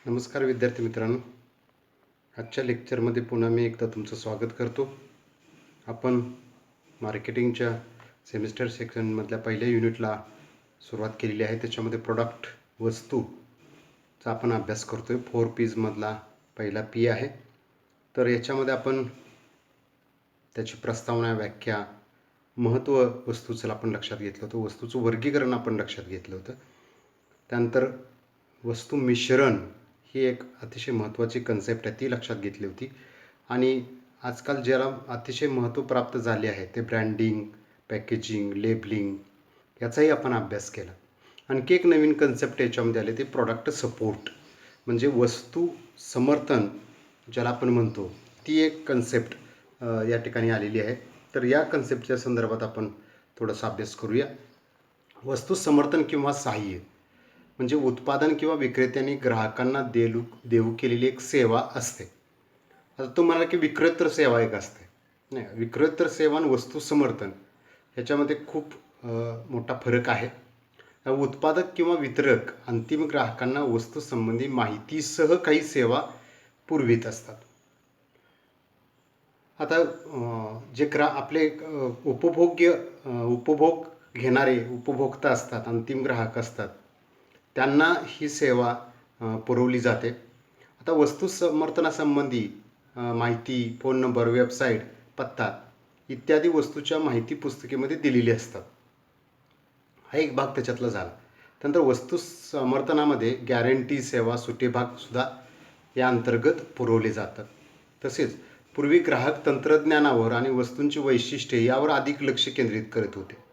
नमस्कार विद्यार्थी मित्रांनो. आजच्या लेक्चरमध्ये पुन्हा मी एकदा तुमचं स्वागत करतो. आपण मार्केटिंगच्या सेमिस्टर सेक्शनमधल्या पहिल्या युनिटला सुरुवात केलेली आहे. त्याच्यामध्ये प्रोडक्ट वस्तूचा आपण अभ्यास करतो आहे. 4 P'मधला पहिला P आहे. तर याच्यामध्ये आपण त्याची प्रस्तावना, व्याख्या, महत्त्व वस्तूचं आपण लक्षात घेतलं होतं. वस्तूचं वर्गीकरण आपण लक्षात घेतलं होतं. त्यानंतर वस्तू मिश्रण ही एक अतिशय महत्त्वाची कन्सेप्ट आहे, ती लक्षात घेतली होती. आणि आजकाल ज्याला अतिशय महत्त्व प्राप्त झाले आहे ते ब्रँडिंग, पॅकेजिंग, लेबलिंग याचाही आपण अभ्यास केला. आणखी एक नवीन कन्सेप्ट याच्यामध्ये आले ते प्रॉडक्ट सपोर्ट, म्हणजे वस्तू समर्थन ज्याला आपण म्हणतो, ती एक कन्सेप्ट या ठिकाणी आलेली आहे. तर या कन्सेप्टच्या संदर्भात आपण थोडासा अभ्यास करूया. वस्तू समर्थन किंवा सहाय्य म्हणजे उत्पादन किंवा विक्रेत्यांनी ग्राहकांना देऊ केलेली एक सेवा असते. आता तुम्हाला की विक्रेतर सेवा एक असते, नाही, विक्रेतर सेवा आणि वस्तू समर्थन ह्याच्यामध्ये खूप मोठा फरक आहे. उत्पादक किंवा वितरक अंतिम ग्राहकांना वस्तू संबंधी माहितीसह काही सेवा पुरवित असतात. आता जे आपले उपभोग घेणारे उपभोक्ता असतात, अंतिम ग्राहक असतात, त्यांना ही सेवा पुरवली जाते. आता वस्तू समर्थनासंबंधी माहिती, फोन नंबर, वेबसाईट, पत्ता इत्यादी वस्तूच्या माहिती पुस्तिकेमध्ये दिलेली असतात. हा एक भाग त्याच्यातला झाला. त्यानंतर वस्तू समर्थनामध्ये गॅरंटी सेवा, सुटे भागसुद्धा या अंतर्गत पुरवले जातात. तसेच पूर्वी ग्राहक तंत्रज्ञानावर आणि वस्तूंची वैशिष्ट्ये यावर अधिक लक्ष केंद्रित करत होते.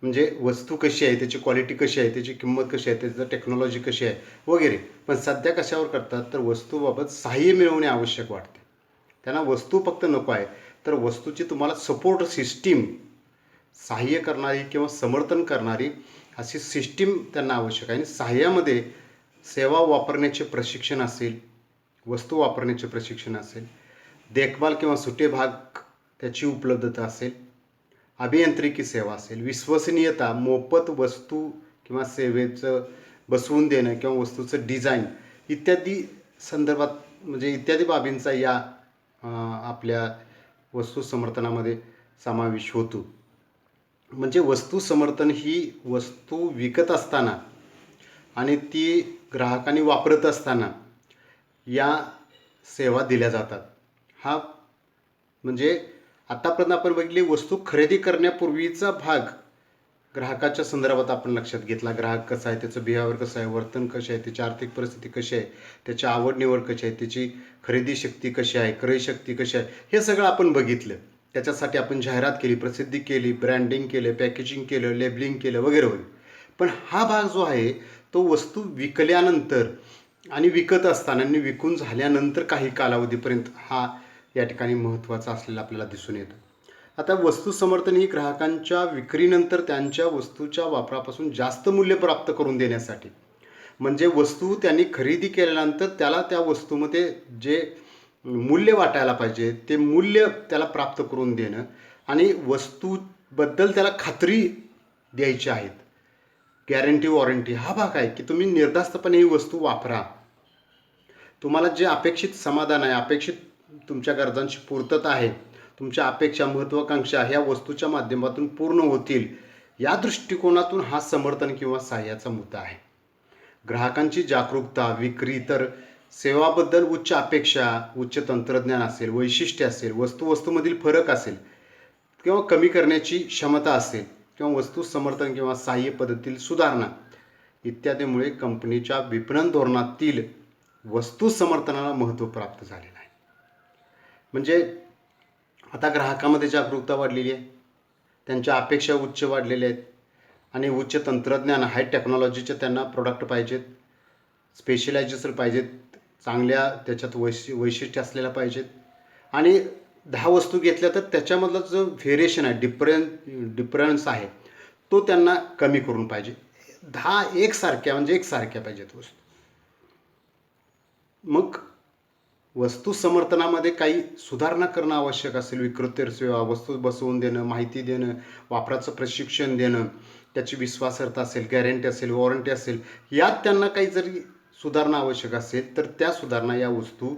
म्हणजे वस्तू कशी आहे, त्याची क्वालिटी कशी आहे, त्याची किंमत कशी आहे, त्याचं टेक्नॉलॉजी कशी आहे वगैरे. पण सध्या कशावर करतात तर वस्तूबाबत सहाय्य मिळवणे आवश्यक वाटते. त्यांना वस्तू फक्त नको आहे, तर वस्तूची तुम्हाला सपोर्ट सिस्टीम, सहाय्य करणारी किंवा समर्थन करणारी अशी सिस्टीम त्यांना आवश्यक आहे. आणि सहाय्यामध्ये सेवा वापरण्याचे प्रशिक्षण असेल, वस्तू वापरण्याचे प्रशिक्षण असेल, देखभाल किंवा सुटे भाग त्याची उपलब्धता असेल, अभियांत्रिकी सेवा असेल, विश्वसनीयता, मोफत वस्तू किंवा सेवेचं बसवून देणं किंवा वस्तूचं डिझाईन इत्यादी संदर्भात, म्हणजे इत्यादी बाबींचा या आपल्या वस्तू समर्थनामध्ये समावेश होतो. म्हणजे वस्तू समर्थन ही वस्तू विकत असताना आणि ती ग्राहकांनी वापरत असताना या सेवा दिल्या जातात. हा म्हणजे आतापर्यंत आपण बघितली वस्तू खरेदी करण्यापूर्वीचा भाग ग्राहकाच्या संदर्भात आपण लक्षात घेतला. ग्राहक कसा आहे, त्याचं बिहेवियर कसं आहे, वर्तन कसे आहे, त्याची आर्थिक परिस्थिती कशी आहे, त्याची आवड निवड कशी आहे, त्याची खरेदी शक्ती कशी आहे, क्रय शक्ती कशी आहे, हे सगळं आपण बघितलं. त्याच्यासाठी आपण जाहिरात केली, प्रसिद्धी केली, ब्रँडिंग केलं, पॅकेजिंग केलं, लेबलिंग केलं वगैरे वगैरे. पण हा भाग जो आहे तो वस्तू विकल्यानंतर आणि विकत असताना आणि विकून झाल्यानंतर काही कालावधीपर्यंत हा या ठिकाणी महत्त्वाचा असलेला आपल्याला दिसून येतो. आता वस्तू समर्थन ही ग्राहकांच्या विक्रीनंतर त्यांच्या वस्तूच्या वापरापासून जास्त मूल्य प्राप्त करून देण्यासाठी, म्हणजे वस्तू त्यांनी खरेदी केल्यानंतर त्याला त्या वस्तूमध्ये जे मूल्य वाटायला पाहिजे ते मूल्य त्याला प्राप्त करून देणं आणि वस्तूबद्दल त्याला खात्री द्यायची आहेत. गॅरंटी, वॉरंटी हा भाग आहे की तुम्ही निर्धास्तपणे ही वस्तू वापरा. तुम्हाला जे अपेक्षित समाधान आहे, अपेक्षित तुमच्या गरजांची पूर्तता आहे, तुमच्या अपेक्षा, महत्त्वाकांक्षा ह्या वस्तूच्या माध्यमातून पूर्ण होतील, या दृष्टिकोनातून हा समर्थन किंवा सहाय्याचा मुद्दा आहे. ग्राहकांची जागरूकता, विक्री तर सेवाबद्दल उच्च अपेक्षा, उच्च तंत्रज्ञान असेल, वैशिष्ट्य असेल, वस्तूमधील फरक असेल किंवा कमी करण्याची क्षमता असेल किंवा वस्तू समर्थन किंवा सहाय्य पद्धतीतील सुधारणा इत्यादीमुळे कंपनीच्या विपणन धोरणातील वस्तू समर्थनाला महत्त्व प्राप्त झालेलं आहे. म्हणजे आता ग्राहकामध्ये जागरूकता वाढलेली आहे, त्यांच्या अपेक्षा उच्च वाढलेल्या आहेत आणि उच्च तंत्रज्ञान, हाय टेक्नॉलॉजीचे त्यांना प्रोडक्ट पाहिजेत, स्पेशलायझेशन पाहिजेत, चांगल्या त्याच्यात वैशिष्ट्य असलेल्या पाहिजेत. आणि 10 वस्तू घेतल्या तर त्याच्यामधला जो व्हेरिएशन आहे, डिफरन्स आहे तो त्यांना कमी करून पाहिजे. 10 एकसारख्या म्हणजे एकसारख्या पाहिजेत वस्तू. मग वस्तू समर्थनामध्ये काही सुधारणा करणं आवश्यक असेल, विक्रेतर सेवा, वस्तू बसवून देणं, माहिती देणं, वापराचं प्रशिक्षण देणं, त्याची विश्वासार्हता असेल, गॅरंटी असेल, वॉरंटी असेल, यात त्यांना काही जरी सुधारणा आवश्यक असेल तर त्या सुधारणा या वस्तू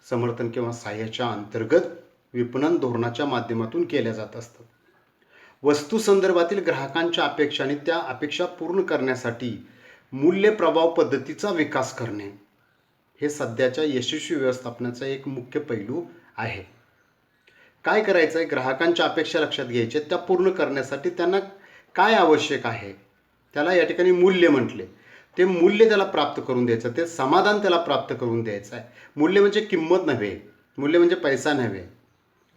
समर्थन किंवा सहाय्याच्या अंतर्गत विपणन धोरणाच्या माध्यमातून केल्या जात असतात. वस्तू संदर्भातील ग्राहकांच्या अपेक्षा आणि त्या अपेक्षा पूर्ण करण्यासाठी मूल्य प्रभाव पद्धतीचा विकास करणे हे सध्याच्या यशस्वी व्यवस्थापनाचा एक मुख्य पैलू आहे. काय करायचं आहे, ग्राहकांच्या अपेक्षा लक्षात घ्यायच्या, त्या पूर्ण करण्यासाठी त्यांना काय आवश्यक आहे त्याला या ठिकाणी मूल्य म्हटले. ते मूल्य त्याला प्राप्त करून द्यायचं, ते समाधान त्याला प्राप्त करून द्यायचं आहे. मूल्य म्हणजे किंमत नव्हे, मूल्य म्हणजे पैसा नव्हे.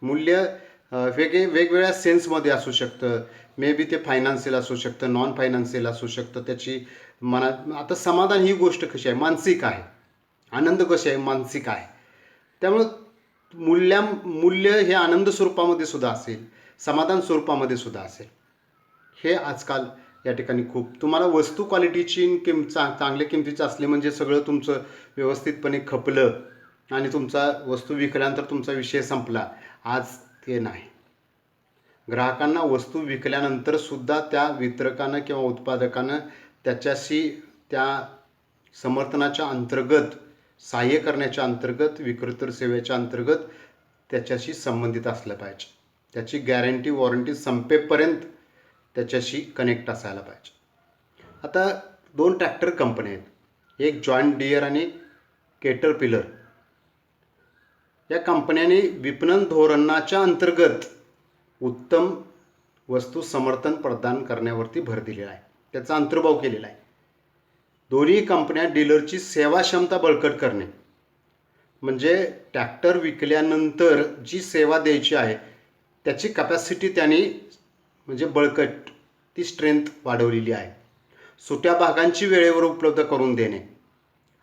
मूल्य वेगवेगळ्या सेन्समध्ये असू शकतं. मे बी ते फायनान्शियल असू शकतं, नॉन फायनान्शियल असू शकतं. त्याची आता समाधान ही गोष्ट कशी आहे, मानसिक आहे. आनंद कशी आहे, मानसिक आहे. त्यामुळं मूल्य हे आनंद स्वरूपामध्ये सुद्धा असेल, समाधान स्वरूपामध्ये सुद्धा असेल. हे आजकाल या ठिकाणी खूप तुम्हाला वस्तू क्वालिटीची चांगल्या किमतीचं असले म्हणजे सगळं तुमचं व्यवस्थितपणे खपलं आणि तुमचा वस्तू विकल्यानंतर तुमचा विषय संपला. आज ते नाही. ग्राहकांना वस्तू विकल्यानंतर सुद्धा त्या वितरकानं किंवा उत्पादकानं त्याच्याशी त्या समर्थनाच्या अंतर्गत, सहाय्य करण्याच्या अंतर्गत, विक्रेतर सेवेच्या अंतर्गत त्याच्याशी संबंधित असलं पाहिजे. त्याची गॅरंटी वॉरंटी संपेपर्यंत त्याच्याशी कनेक्ट असायला पाहिजे. आता 2 ट्रॅक्टर कंपन्या आहेत, एक जॉन डियर आणि केटरपिलर. या कंपन्यांनी विपणन धोरणाच्या अंतर्गत उत्तम वस्तू समर्थन प्रदान करण्यावरती भर दिलेला आहे, त्याचा अंतर्भाव केलेला आहे. दोन्ही कंपन्या डीलरची सेवा क्षमता बळकट करणे, म्हणजे ट्रॅक्टर विकल्यानंतर जी सेवा द्यायची आहे त्याची कॅपॅसिटी त्यांनी म्हणजे बळकट, ती स्ट्रेंथ वाढवलेली आहे. सुट्या भागांची वेळेवर उपलब्ध करून देणे,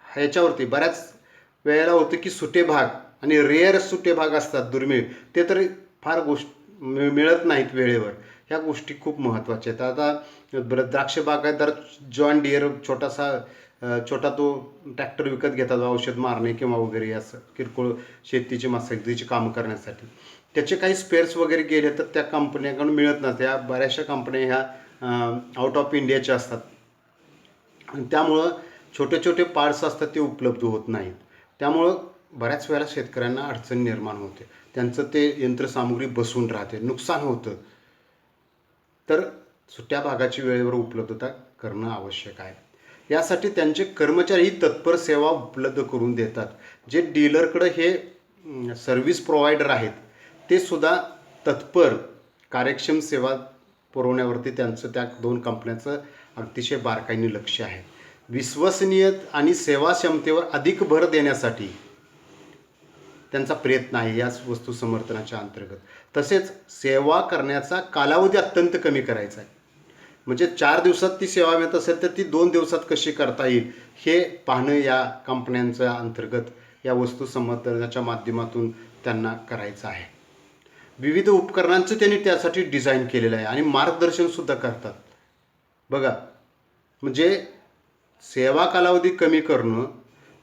ह्याच्यावरती बऱ्याच वेळेला होतं की सुटे भाग आणि रेअर सुटे भाग असतात, दुर्मिळ, ते तर फार मिळत नाहीत वेळेवर. ह्या गोष्टी खूप महत्त्वाच्या आहेत. आता द्राक्ष बागायतदार जॉन डियर छोटा तो ट्रॅक्टर विकत घेतात औषध मारणे किंवा वगैरे असं किरकोळ शेतीची मशागतीची कामं करण्यासाठी. त्याचे काही स्पेअर्स वगैरे गेले तर त्या कंपन्याकडून मिळत नसते. ह्या बऱ्याचशा कंपन्या ह्या आउट ऑफ इंडियाच्या असतात आणि त्यामुळं छोटे छोटे पार्ट्स असतात ते उपलब्ध होत नाहीत. त्यामुळं बऱ्याच वेळेला शेतकऱ्यांना अडचण निर्माण होते, त्यांचं ते यंत्रसामुग्री बसून राहते, नुकसान होतं. तर सुट्या भागाची वेळेवर उपलब्धता करणं आवश्यक आहे. यासाठी त्यांचे कर्मचारी तत्पर सेवा उपलब्ध करून देतात. जे डीलरकडे हे सर्व्हिस प्रोव्हायडर आहेत ते सुद्धा तत्पर कार्यक्षम सेवा पुरवण्यावरती त्यांचं त्या 2 कंपन्यांचं अतिशय बारकाईने लक्ष आहे. विश्वसनीय आणि सेवा क्षमतेवर अधिक भर देण्यासाठी त्यांचा प्रयत्न आहे या वस्तू समर्थनाच्या अंतर्गत. तसेच सेवा करण्याचा कालावधी अत्यंत कमी करायचा आहे, म्हणजे 4 दिवसात ती सेवा मिळत असेल तर ती 2 दिवसात कशी करता येईल हे पाहणं या कंपन्यांच्या अंतर्गत या वस्तू समर्थनाच्या माध्यमातून त्यांना करायचं आहे. विविध उपकरणांचं त्यांनी त्यासाठी डिझाईन केलेलं आहे आणि मार्गदर्शनसुद्धा करतात. बघा, म्हणजे सेवा कालावधी कमी करणं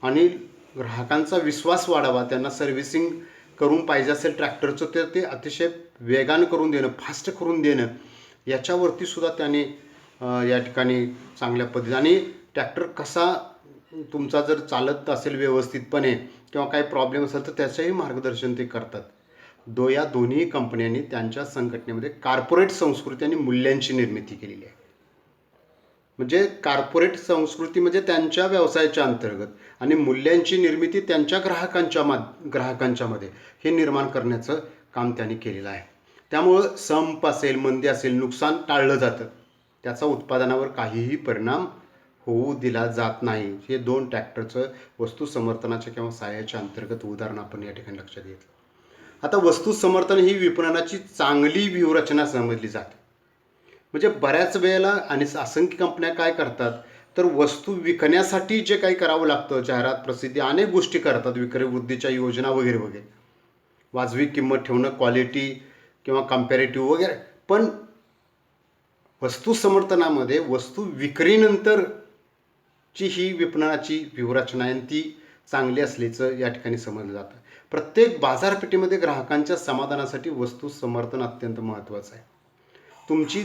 आणि ग्राहकांचा विश्वास वाढावा, त्यांना सर्व्हिसिंग करून पाहिजे असेल ट्रॅक्टरचं तर ते अतिशय वेगानं करून देणं, फास्ट करून देणं, याच्यावरती सुद्धा त्याने या ठिकाणी चांगल्या पद्धतीने, आणि ट्रॅक्टर कसा तुमचा जर चालत असेल व्यवस्थितपणे किंवा काही प्रॉब्लेम असेल तर त्याचंही मार्गदर्शन ते करतात. या दोन्ही कंपन्यांनी त्यांच्या संघटनेमध्ये कॉर्पोरेट संस्कृती आणि मूल्यांची निर्मिती केलेली आहे. म्हणजे कॉर्पोरेट संस्कृती म्हणजे त्यांच्या व्यवसायाच्या अंतर्गत आणि मूल्यांची निर्मिती त्यांच्या ग्राहकांच्यामध्ये हे निर्माण करण्याचं काम त्यांनी केलेलं आहे. त्यामुळं संप असेल, मंदी असेल, नुकसान टाळलं जातं, त्याचा उत्पादनावर काहीही परिणाम होऊ दिला जात नाही. हे 2 ट्रॅक्टरचं वस्तू समर्थनाच्या किंवा सहाय्याच्या अंतर्गत उदाहरण आपण या ठिकाणी लक्षात घेतलं. आता वस्तू समर्थन ही विपणनाची चांगली व्यूहरचना समजली जाते. म्हणजे बऱ्याच वेळेला आणि असंख्य कंपन्या काय करतात तर वस्तू विकण्यासाठी जे काही करावं लागतं, जाहिरात, प्रसिद्धी, अनेक गोष्टी करतात, विक्री वृद्धीच्या योजना वगैरे वगैरे, वाजवी किंमत ठेवणं, क्वालिटी किंवा कम्पॅरेटिव्ह वगैरे. पण वस्तू समर्थनामध्ये वस्तू विक्रीनंतरची ही विपणनाची व्यूहरचना आहे, ती चांगली असल्याचं या ठिकाणी समजलं जातं. प्रत्येक बाजारपेठेमध्ये ग्राहकांच्या समाधानासाठी वस्तू समर्थन अत्यंत महत्त्वाचं आहे. तुमची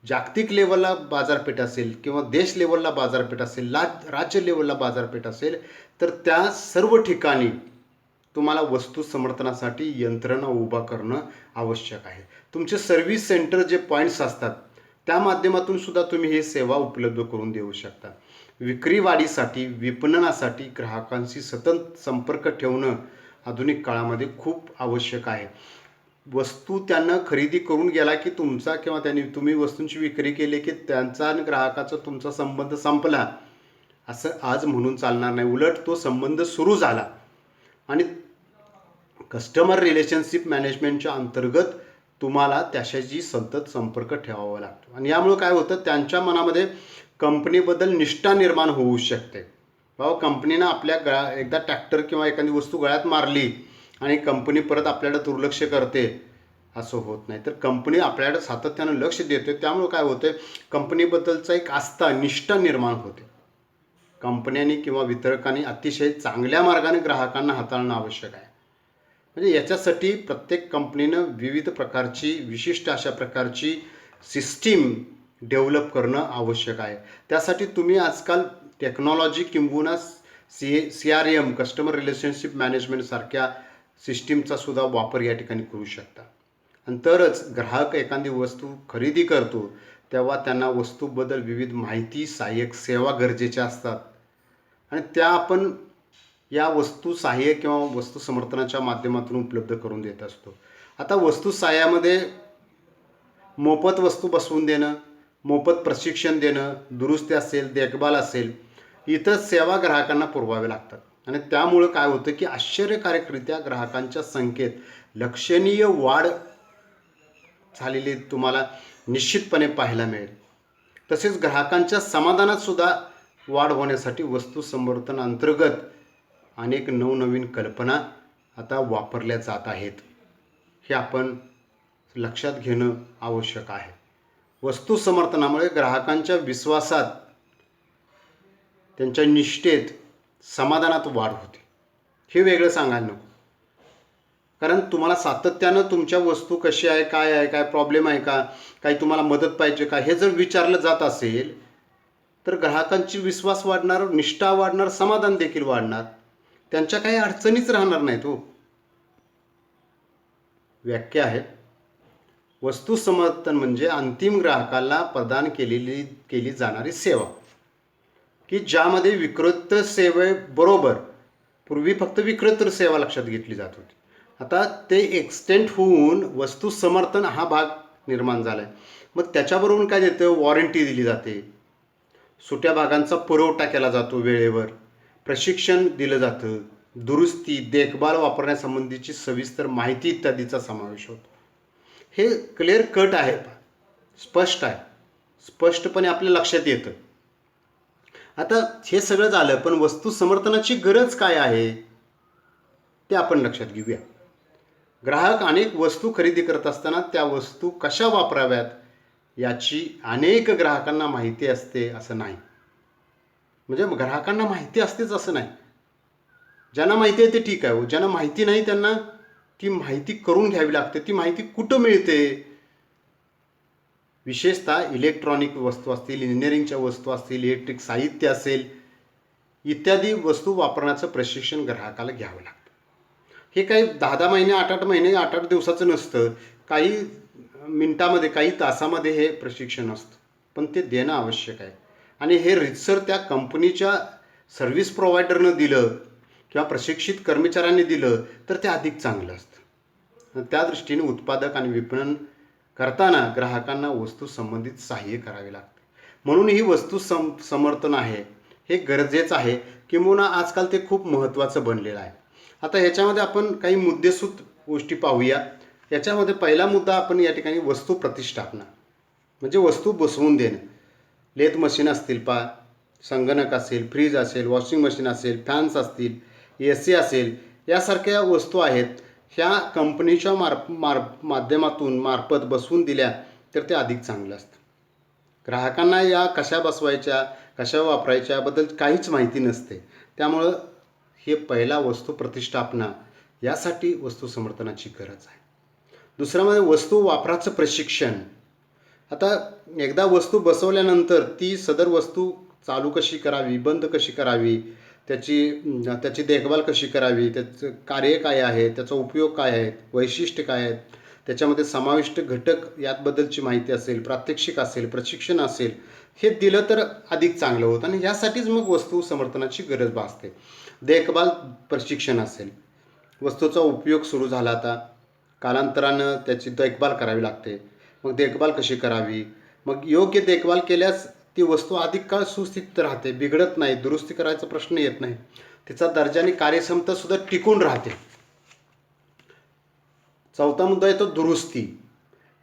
जागतिक लेवलला बाजारपेठ असेल किंवा देश लेवलला बाजारपेठ असेल, राज्य लेवलला बाजारपेठ असेल, तर त्या सर्व ठिकाणी तुम्हाला वस्तू समर्थनासाठी यंत्रणा उभा करणं आवश्यक आहे. तुमचे सर्व्हिस सेंटर जे पॉईंट्स असतात त्या माध्यमातून सुद्धा तुम्ही हे सेवा उपलब्ध करून देऊ शकता. विक्री वाढीसाठी, विपणनासाठी ग्राहकांशी सतत संपर्क ठेवणं आधुनिक काळामध्ये खूप आवश्यक आहे. वस्तू त्यांना खरेदी करून गेला की तुमचा किंवा तुम्ही वस्तूंची विक्री केली की त्यांचा आणि ग्राहकाचा तुमचा संबंध संपला असं आज म्हणून चालणार नाही. उलट तो संबंध सुरू झाला आणि कस्टमर रिलेशनशिप मॅनेजमेंटच्या अंतर्गत तुम्हाला त्याच्याशी सतत संपर्क ठेवावा लागतो. आणि यामुळे काय होतं, त्यांच्या मनामध्ये कंपनीबद्दल निष्ठा निर्माण होऊ शकते. बाबा कंपनीनं एकदा ट्रॅक्टर किंवा एखादी वस्तू गळ्यात मारली आणि कंपनी परत आपल्याकडे दुर्लक्ष करते असं होत नाही. तर कंपनी आपल्याकडे सातत्यानं लक्ष देते. त्यामुळे काय होतं, कंपनीबद्दलचा एक आस्था, निष्ठा निर्माण होते. कंपन्यांनी किंवा वितरकांनी अतिशय चांगल्या मार्गाने ग्राहकांना हाताळणं आवश्यक आहे. म्हणजे याच्यासाठी प्रत्येक कंपनीनं विविध प्रकारची विशिष्ट अशा प्रकारची सिस्टीम डेव्हलप करणं आवश्यक आहे. त्यासाठी तुम्ही आजकाल टेक्नॉलॉजी किंबहुना CRM कस्टमर रिलेशनशिप मॅनेजमेंट सारख्या सिस्टीमचा सुद्धा वापर या ठिकाणी करू शकता. आणि तरच ग्राहक एखादी वस्तू खरेदी करतो तेव्हा त्यांना वस्तूबद्दल विविध माहिती, सहाय्यक सेवा गरजेच्या असतात आणि त्या आपण या वस्तू सहाय्य किंवा वस्तू समर्थनाच्या माध्यमातून उपलब्ध करून देत असतो. आता वस्तू सहाय्यामध्ये मोफत वस्तू बसवून देणं, मोफत प्रशिक्षण देणं, दुरुस्ती असेल, देखभाल असेल, इतर सेवा ग्राहकांना पुरवाव्या लागतात. आणि त्यामुळं काय होतं की आश्चर्यकारकरित्या ग्राहकांच्या संख्येत लक्षणीय वाढ झालेली तुम्हाला निश्चितपणे पाहायला मिळेल. तसेच ग्राहकांच्या समाधानात सुद्धा वाढ होण्यासाठी वस्तू समर्थन अंतर्गत अनेक नवनवीन कल्पना आता वापरल्या जात आहेत. हे आपण लक्षात घेणं आवश्यक आहे. वस्तू समर्थनामुळे ग्राहकांच्या विश्वासात, त्यांच्या निष्ठेत, समाधानात वाढ होते. हे वेगळं सांगायला नको. कारण तुम्हाला सातत्यानं तुमच्या वस्तू कशी आहे, काय प्रॉब्लेम आहे का, काही तुम्हाला मदत पाहिजे का, हे जर विचारलं जात असेल तर ग्राहकांची विश्वास वाढणार, निष्ठा वाढणार, समाधान देखील वाढणार. त्यांच्या काही अडचणीच राहणार नाहीत हो. व्याख्या आहे, वस्तू समर्थन म्हणजे अंतिम ग्राहकाला प्रदान केली जाणारी सेवा की ज्यामध्ये विक्रेता सेवेबरोबर, पूर्वी फक्त विक्रेता सेवा लक्षात घेतली जात होती, आता ते एक्सटेंड होऊन वस्तू समर्थन हा भाग निर्माण झाला आहे. मग त्याच्याबरोबर काय देतं, वॉरंटी दिली जाते, सुट्या भागांचा पुरवठा केला जातो वेळेवर, प्रशिक्षण दिलं जातं, दुरुस्ती, देखभाल, वापरण्यासंबंधीची सविस्तर माहिती इत्यादीचा समावेश होतो. हे क्लिअर कट आहे, स्पष्ट आहे, स्पष्टपणे आपल्या लक्षात येतं. आता हे सगळं झालं, पण वस्तू समर्थनाची गरज काय आहे ते आपण लक्षात घेऊया. ग्राहक अनेक वस्तू खरेदी करत असताना त्या वस्तू कशा वापराव्यात याची अनेक ग्राहकांना माहिती असते असं नाही. म्हणजे ग्राहकांना माहिती असतेच असं नाही. ज्यांना माहिती आहे ते ठीक आहे, ज्यांना माहिती नाही त्यांना ती माहिती करून घ्यावी लागते. ती माहिती कुठं मिळते, विशेषतः इलेक्ट्रॉनिक वस्तू असतील, इंजिनिअरिंगच्या वस्तू असतील, इलेक्ट्रिक साहित्य असेल इत्यादी वस्तू वापरण्याचं प्रशिक्षण ग्राहकाला घ्यावं लागतं. हे काही 10-10 महिने, 8-8 महिने, 8-8 दिवसाचं नसतं, काही मिनिटामध्ये, काही तासामध्ये हे प्रशिक्षण असतं, पण ते देणं आवश्यक आहे. आणि हे रीतसर त्या कंपनीच्या सर्व्हिस प्रोव्हायडरनं दिलं किंवा प्रशिक्षित कर्मचाऱ्यांनी दिलं तर ते अधिक चांगलं असतं. त्या दृष्टीने उत्पादक आणि विपणन करताना ग्राहकांना वस्तू संबंधित सहाय्य करावे लागते. म्हणून ही वस्तू समर्थन आहे हे गरजेचं आहे, किंवा आजकाल ते खूप महत्त्वाचं बनलेलं आहे. आता ह्याच्यामध्ये आपण काही मुद्देसूद गोष्टी पाहूया. याच्यामध्ये पहिला मुद्दा आपण या ठिकाणी वस्तू प्रतिष्ठापना, म्हणजे वस्तू बसवून देणं. लेथ मशीन असतील, संगणक असेल, फ्रीज असेल, वॉशिंग मशीन असेल, फॅन्स असतील, AC असेल, यासारख्या वस्तू आहेत, ह्या कंपनीच्या मार्फत बसवून दिल्या तर ते अधिक चांगलं असतं. ग्राहकांना या कशा बसवायच्या, कशा वापरायच्या याबद्दल काहीच माहिती नसते. त्यामुळं हे पहिला वस्तू प्रतिष्ठापना यासाठी वस्तू समर्थनाची गरज आहे. दुसरं म्हणजे वस्तू वापराचं प्रशिक्षण. आता एकदा वस्तू बसवल्यानंतर ती सदर वस्तू चालू कशी करावी, बंद कशी करावी, त्याची देखभाल कशी करावी, त्याचं कार्य काय आहे, त्याचा उपयोग काय आहे, वैशिष्ट्य काय आहेत, त्याच्यामध्ये समाविष्ट घटक याबद्दलची माहिती असेल, प्रात्यक्षिक असेल, प्रशिक्षण असेल, हे दिलं तर अधिक चांगलं होतं. आणि यासाठीच मग वस्तू समर्थनाची गरज भासते. देखभाल प्रशिक्षण असेल, वस्तूचा उपयोग सुरू झाला, आता कालांतरानं त्याची देखभाल करावी लागते. मग देखभाल कशी करावी, मग योग्य देखभाल केल्यास ती वस्तू अधिक काळ सुस्थितीत राहते, बिघडत नाही, दुरुस्ती करायचा प्रश्न येत नाही, तिचा दर्जा आणि कार्यक्षमता सुद्धा टिकून राहते. चौथा मुद्दा येतो दुरुस्ती.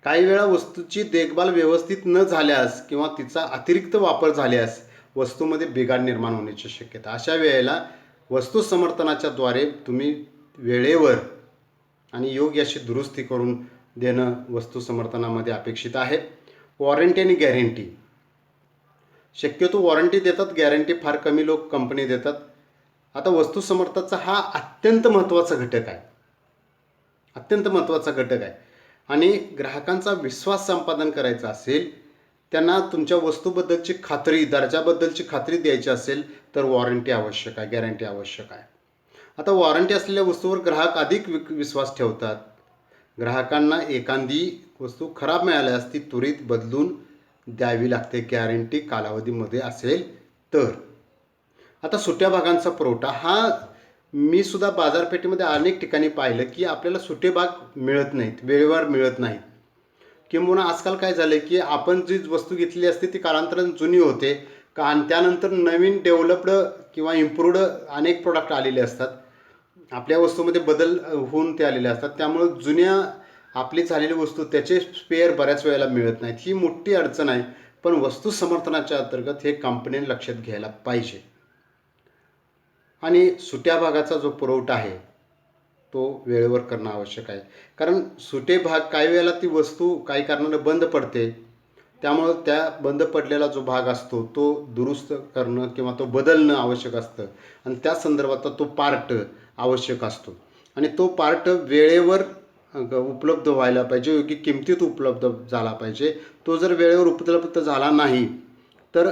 काही वेळा वस्तूची देखभाल व्यवस्थित न झाल्यास किंवा तिचा अतिरिक्त वापर झाल्यास वस्तूमध्ये बिघाड निर्माण होण्याची शक्यता. अशा वेळेला वस्तू समर्थनाच्या द्वारे तुम्ही वेळेवर आणि योग्य अशी दुरुस्ती करून देणं वस्तू समर्थनामध्ये अपेक्षित आहे. वॉरंटी आणि गॅरंटी. शक्यतो वॉरंटी देतात, गॅरंटी फार कमी लोक कंपनी देतात. आता वस्तू समर्थनाचा हा अत्यंत महत्त्वाचा घटक आहे, अत्यंत महत्त्वाचा घटक आहे. आणि ग्राहकांचा विश्वास संपादन करायचा असेल, त्यांना तुमच्या वस्तूबद्दलची खात्री, दर्जाबद्दलची खात्री द्यायची असेल तर वॉरंटी आवश्यक आहे, गॅरंटी आवश्यक आहे. आता वॉरंटी असलेल्या वस्तूवर ग्राहक अधिक विश्वास ठेवतात. ग्राहकांना एखादी वस्तू खराब मिळाल्यास ती त्वरित बदलून द्यावी लागते, गॅरंटी कालावधीमध्ये असेल तर. आता सुट्या भागांचा पुरवठा. हा मी सुद्धा बाजारपेठेमध्ये अनेक ठिकाणी पाहिलं की आपल्याला सुटे भाग मिळत नाहीत, वेळेवर मिळत नाहीत. किंबहुना आजकाल काय झालं की आपण जी वस्तू घेतलेली असते ती कालांतराने जुनी होते का, आणि त्यानंतर नवीन डेव्हलप्ड किंवा इम्प्रूव्ड अनेक प्रोडक्ट आलेले असतात, आपल्या वस्तूमध्ये बदल होऊन ते आलेले असतात. त्यामुळं जुन्या आपली झालेली वस्तू त्याचे स्पेअर बऱ्याच वेळेला मिळत नाहीत. ही मोठी अडचण आहे, पण वस्तू समर्थनाच्या अंतर्गत हे कंपनीने लक्षात घ्यायला पाहिजे. आणि सुट्या भागाचा जो पुरवठा आहे तो वेळेवर करणं आवश्यक आहे. कारण सुटे भाग काही वेळेला ती वस्तू काही कारणानं बंद पडते, त्यामुळं त्या बंद पडलेला जो भाग असतो तो दुरुस्त करणं किंवा तो बदलणं आवश्यक असतं. आणि त्या संदर्भात तो पार्ट आवश्यक असतो, आणि तो पार्ट वेळेवर उपलब्ध व्हायला पाहिजे, योग्य किमतीत उपलब्ध झाला पाहिजे. तो जर वेळेवर उपलब्ध झाला नाही तर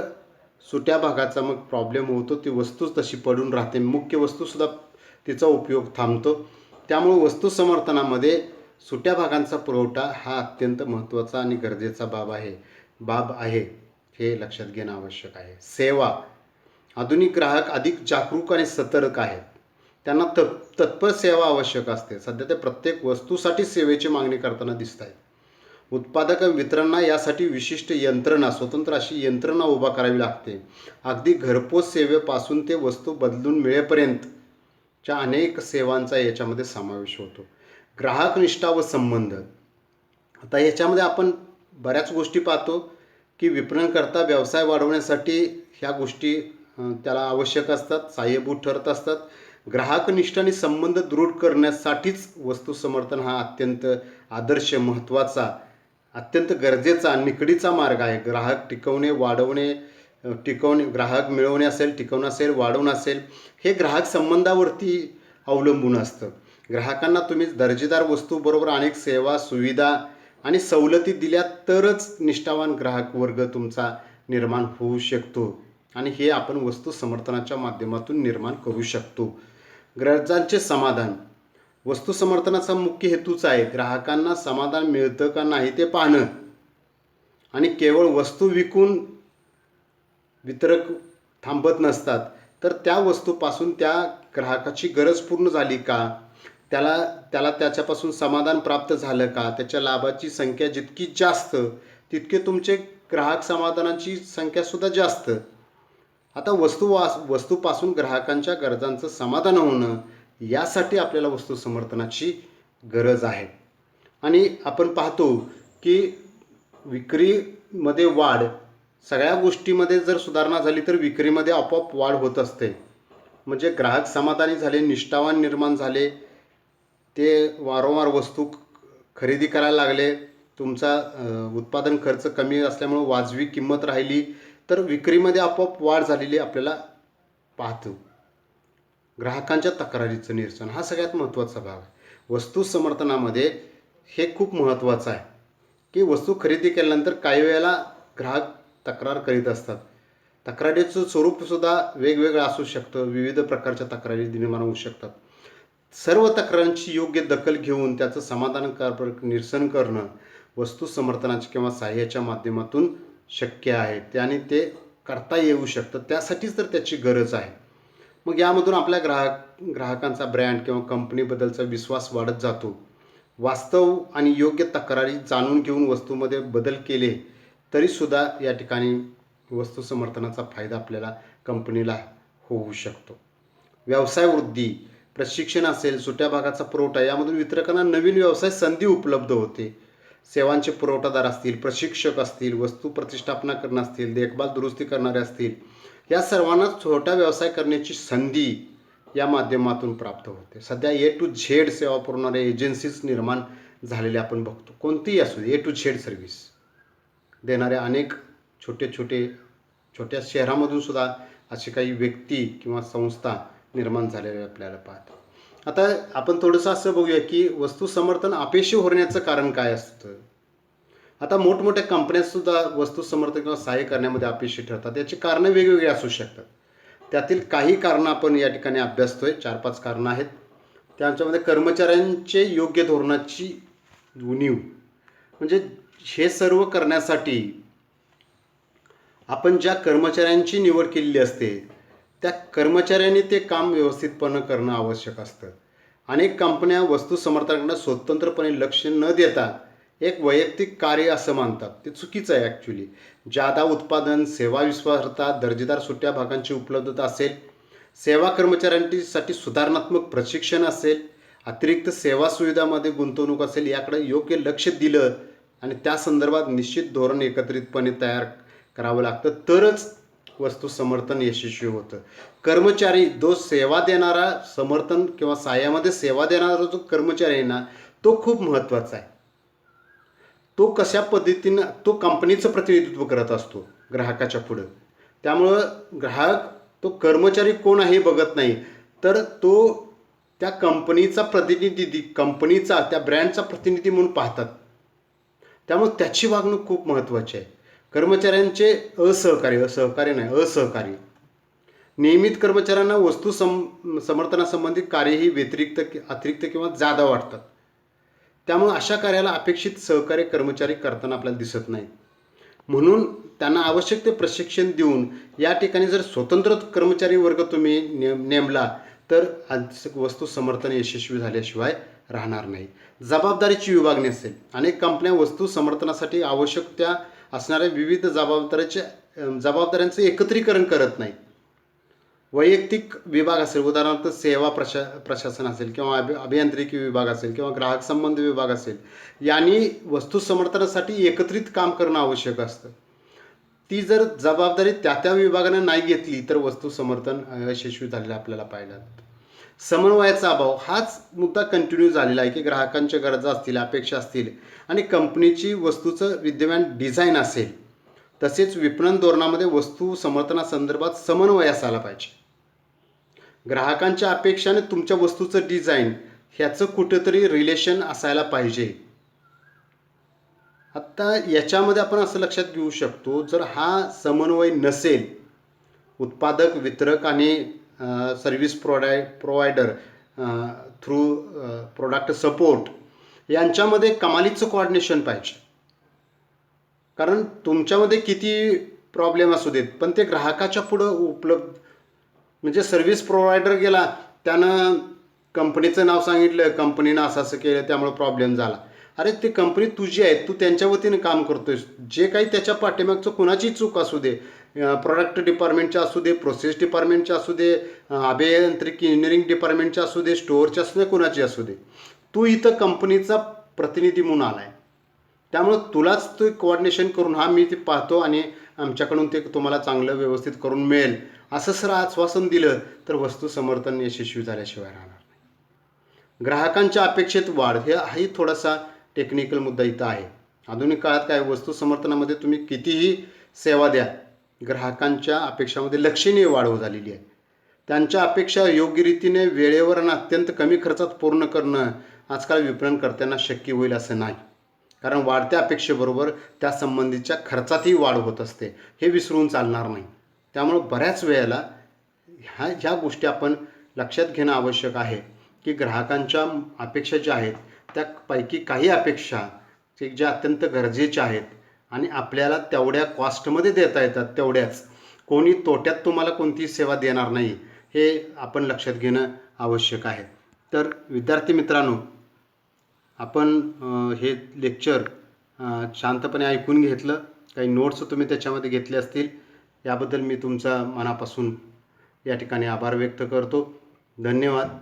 सुट्या भागाचा मग प्रॉब्लेम होतो, ती वस्तूच तशी पडून राहते, मुख्य वस्तूसुद्धा तिचा उपयोग थांबतो. त्यामुळे वस्तू समर्थनामध्ये सुट्या भागांचा पुरवठा हा अत्यंत महत्त्वाचा आणि गरजेचा बाब आहे, हे लक्षात घेणं आवश्यक आहे. सेवा. आधुनिक ग्राहक अधिक जागरूक आणि सतर्क आहेत, त्यांना तत्पर सेवा आवश्यक असते. सध्या ते प्रत्येक वस्तूसाठी सेवेची मागणी करताना दिसत आहेत. उत्पादक वितरणांना यासाठी विशिष्ट यंत्रणा, स्वतंत्र अशी यंत्रणा उभा करावी लागते. अगदी घरपोच सेवेपासून ते वस्तू बदलून मिळेपर्यंतच्या अनेक सेवांचा याच्यामध्ये समावेश होतो. ग्राहक निष्ठा व संबंध. आता याच्यामध्ये आपण बऱ्याच गोष्टी पाहतो की विपणनकर्ता व्यवसाय वाढवण्यासाठी ह्या गोष्टी त्याला आवश्यक असतात, सहाय्यभूत ठरत असतात. ग्राहकनिष्ठ आणि संबंध दृढ करण्यासाठीच वस्तू समर्थन हा अत्यंत आदर्श, महत्त्वाचा, अत्यंत गरजेचा, निकडीचा मार्ग आहे. ग्राहक ग्राहक मिळवणे असेल, टिकवणं असेल, वाढवणं असेल, हे ग्राहक संबंधावरती अवलंबून असतं. ग्राहकांना तुम्ही दर्जेदार वस्तूबरोबर अनेक सेवा, सुविधा आणि सवलती दिल्या तरच निष्ठावान ग्राहक वर्ग तुमचा निर्माण होऊ शकतो, आणि हे आपण वस्तू समर्थनाच्या माध्यमातून निर्माण करू शकतो. गरजांचे समाधान. वस्तू समर्थनाचा मुख्य हेतूच आहे ग्राहकांना समाधान मिळतं का नाही ते पाहणं, आणि केवळ वस्तू विकून वितरक थांबत नसतात, तर त्या वस्तूपासून त्या ग्राहकाची गरज पूर्ण झाली का, त्याला त्याच्यापासून समाधान प्राप्त झालं का, त्याच्या लाभाची संख्या जितकी जास्त तितके तुमचे ग्राहक समाधानाची संख्यासुद्धा जास्त. आता वस्तूपासून ग्राहकांच्या गरजांचं समाधान होणं यासाठी आपल्याला वस्तू समर्थनाची गरज आहे. आणि आपण पाहतो की विक्रीमध्ये वाढ, सगळ्या गोष्टीमध्ये जर सुधारणा झाली तर विक्रीमध्ये आपोआप वाढ होत असते. म्हणजे ग्राहक समाधानी झाले, निष्ठावान निर्माण झाले, ते वारंवार वस्तू खरेदी करायला लागले, तुमचा उत्पादन खर्च कमी असल्यामुळे वाजवी किंमत राहिली, तर विक्रीमध्ये आपोआप वाढ झालेली आपल्याला पाहतो. ग्राहकांच्या तक्रारीचं निरसन हा सगळ्यात महत्त्वाचा भाग आहे वस्तू समर्थनामध्ये, हे खूप महत्त्वाचं आहे. की वस्तू खरेदी केल्यानंतर काही वेळेला ग्राहक तक्रार करीत असतात. तक्रारीचं स्वरूपसुद्धा वेगवेगळं असू शकतं. विविध प्रकारच्या तक्रारी निर्माण होऊ शकतात. सर्व तक्रारांची योग्य दखल घेऊन त्याचं समाधानकारक निरसन करणं वस्तू समर्थनाच्या किंवा सहाय्याच्या माध्यमातून शक्य आहे. त्याने ते करता येऊ शकतं. त्यासाठीच तर त्याची गरज आहे. मग यामधून आपल्या ग्राहकांचा ब्रँड किंवा कंपनीबद्दलचा विश्वास वाढत जातो. वास्तव आणि योग्य तक्रारी जाणून घेऊन वस्तूमध्ये बदल केले तरीसुद्धा या ठिकाणी वस्तू समर्थनाचा फायदा आपल्याला कंपनीला होऊ शकतो. व्यवसाय वृद्धी, प्रशिक्षण असेल, सुट्या भागाचा पुरवठा यामधून वितरकांना नवीन व्यवसाय संधी उपलब्ध होते. सेवांचे पुरवठादार असतील, प्रशिक्षक असतील, वस्तू प्रतिष्ठापना करणार असतील, देखभाल दुरुस्ती करणारे असतील, या सर्वांना छोटा व्यवसाय करण्याची संधी या माध्यमातून प्राप्त होते. सध्या ए टू झेड सेवा पुरवणाऱ्या एजन्सीज निर्माण झालेल्या आपण बघतो. कोणतीही असू दे, ए टू झेड सर्व्हिस देणाऱ्या अनेक छोट्या शहरामधून सुद्धा अशी काही व्यक्ती किंवा संस्था निर्माण झालेल्या आपल्याला पाहतो. आता आपण थोडंसं असं बघूया की वस्तू समर्थन अपयशी होण्याचं कारण काय असतं. आता मोठमोठ्या कंपन्यासुद्धा वस्तू समर्थन किंवा सहाय्य करण्यामध्ये अपयशी ठरतात. याची कारणं वेगवेगळी असू शकतात. त्यातील काही कारणं आपण या ठिकाणी अभ्यासतोय. 4-5 कारणं आहेत. त्यांच्यामध्ये कर्मचाऱ्यांचे योग्य धोरणाची उणीव, म्हणजे हे सर्व करण्यासाठी आपण ज्या कर्मचाऱ्यांची निवड केलेली असते त्या कर्मचाऱ्यांनी ते काम व्यवस्थितपणे करणं आवश्यक असतं. अनेक कंपन्या वस्तू समर्थनाकडे स्वतंत्रपणे लक्ष न देता एक वैयक्तिक कार्य असं मानतात. ते चुकीचं आहे ॲक्च्युली. जादा उत्पादन, सेवा विश्वासार्हता, दर्जेदार सुट्या भागांची उपलब्धता असेल, सेवा कर्मचाऱ्यांसाठी सुधारणात्मक प्रशिक्षण असेल, अतिरिक्त सेवा सुविधामध्ये गुंतवणूक असेल, याकडे योग्य लक्ष दिलं आणि त्या संदर्भात निश्चित धोरण एकत्रितपणे तयार करावं लागतं तरच वस्तू समर्थन यशस्वी होतं. कर्मचारी जो सेवा देणारा, समर्थन किंवा सहाय्यामध्ये सेवा देणारा जो कर्मचारी आहे ना, तो खूप महत्त्वाचा आहे. तो कशा पद्धतीनं तो कंपनीचं प्रतिनिधित्व करत असतो ग्राहकाच्या पुढं. त्यामुळं ग्राहक तो कर्मचारी कोण आहे हे बघत नाही, तर तो त्या कंपनीचा प्रतिनिधी, कंपनीचा त्या ब्रँडचा प्रतिनिधी म्हणून पाहतात. त्यामुळे त्याची वागणूक खूप महत्त्वाची आहे. कर्मचाऱ्यांचे असहकार्य नियमित कर्मचाऱ्यांना वस्तू समर्थनासंबंधी कार्यही अतिरिक्त किंवा जादा वाटतात. त्यामुळे अशा कार्याला अपेक्षित सहकार्य कर्मचारी करताना आपल्याला दिसत नाही. म्हणून त्यांना आवश्यक ते प्रशिक्षण देऊन या ठिकाणी जर स्वतंत्र कर्मचारी वर्ग तुम्ही नेमला तर वस्तू समर्थन यशस्वी झाल्याशिवाय राहणार नाही. जबाबदारीची विभागणी असेल. अनेक कंपन्या वस्तू समर्थनासाठी आवश्यक त्या असणाऱ्या विविध जबाबदाऱ्यांचं एकत्रीकरण करत नाही. वैयक्तिक विभाग असेल, उदाहरणार्थ सेवा प्रशासन असेल किंवा अभियांत्रिकी विभाग असेल किंवा ग्राहक संबंध विभाग असेल, यांनी वस्तू समर्थनासाठी एकत्रित काम करणं आवश्यक असतं. ती जर जबाबदारी त्या विभागाने नाही घेतली तर वस्तू समर्थन यशस्वी झालेलं आपल्याला पाहायला जातं. समन्वयाचा अभाव हाच मुद्दा कंटिन्यू झालेला आहे की ग्राहकांच्या गरजा असतील, अपेक्षा असतील आणि कंपनीची वस्तूचं विद्यमान डिझाईन असेल, तसेच विपणन धोरणामध्ये वस्तू समर्थनासंदर्भात समन्वय असायला पाहिजे. ग्राहकांच्या अपेक्षाने तुमच्या वस्तूचं डिझाईन ह्याचं कुठेतरी रिलेशन असायला पाहिजे. आता याच्यामध्ये आपण असं लक्षात घेऊ शकतो, जर हा समन्वय नसेल, उत्पादक, वितरक आणि service provider through product support यांच्यामध्ये कमालीचं कोऑर्डिनेशन पाहिजे. कारण तुमच्यामध्ये किती प्रॉब्लेम असू देत पण ते ग्राहकाच्या पुढं उपलब्ध, म्हणजे सर्व्हिस प्रोव्हायडर गेला, त्यानं कंपनीचं नाव सांगितलं, कंपनीनं असं केलं, त्यामुळे प्रॉब्लेम झाला. अरे ते कंपनी तुझी आहे, तू त्यांच्या वतीने काम करतोयस. जे काही त्याच्या पाठीमागचं कुणाची चूक असू दे, प्रोडक्ट डिपार्टमेंटच्या असू दे, प्रोसेस डिपार्टमेंटच्या असू दे, अभियांत्रिकी इंजिनिअरिंग डिपार्टमेंटच्या असू दे, स्टोअरच्या असू दे, कुणाची असू दे, तू इथं कंपनीचा प्रतिनिधी म्हणून आला आहे. त्यामुळं तुलाच ते कोऑर्डिनेशन करून मी ते पाहतो आणि आमच्याकडून ते तुम्हाला चांगलं व्यवस्थित करून मिळेल असं सर आश्वासन दिलं तर वस्तू समर्थन यशस्वी झाल्याशिवाय राहणार नाही. ग्राहकांच्या अपेक्षेत वाढ हाही थोडासा टेक्निकल मुद्दा इथं आहे. आधुनिक काळात काय, वस्तू समर्थनामध्ये तुम्ही कितीही सेवा द्या, ग्राहकांच्या अपेक्षामध्ये लक्षणीय वाढ झालेली आहे. त्यांच्या अपेक्षा योग्य रीतीने वेळेवर आणि अत्यंत कमी खर्चात पूर्ण करणं आजकाल विपणनकर्त्यांना शक्य होईल असं नाही. कारण वाढत्या अपेक्षेबरोबर त्या संबंधीच्या खर्चातही वाढ होत असते, हे विसरून चालणार नाही. त्यामुळं बऱ्याच वेळेला ह्या गोष्टी आपण लक्षात घेणं आवश्यक आहे की ग्राहकांच्या अपेक्षा ज्या आहेत त्यापैकी काही अपेक्षा ज्या अत्यंत गरजेच्या आहेत आणि आपल्याला तेवढ्या कॉस्टमध्ये देता येतात, तेवढ्याच कोणी तोट्यात तुम्हाला कोणतीही सेवा देणार नाही, हे आपण लक्षात घेणं आवश्यक आहे. तर विद्यार्थी मित्रांनो, आपण हे लेक्चर शांतपणे ऐकून घेतलं, काही नोट्स तुम्ही त्याच्यामध्ये घेतले असतील, याबद्दल मी तुमचा मनापासून या ठिकाणी आभार व्यक्त करतो. धन्यवाद.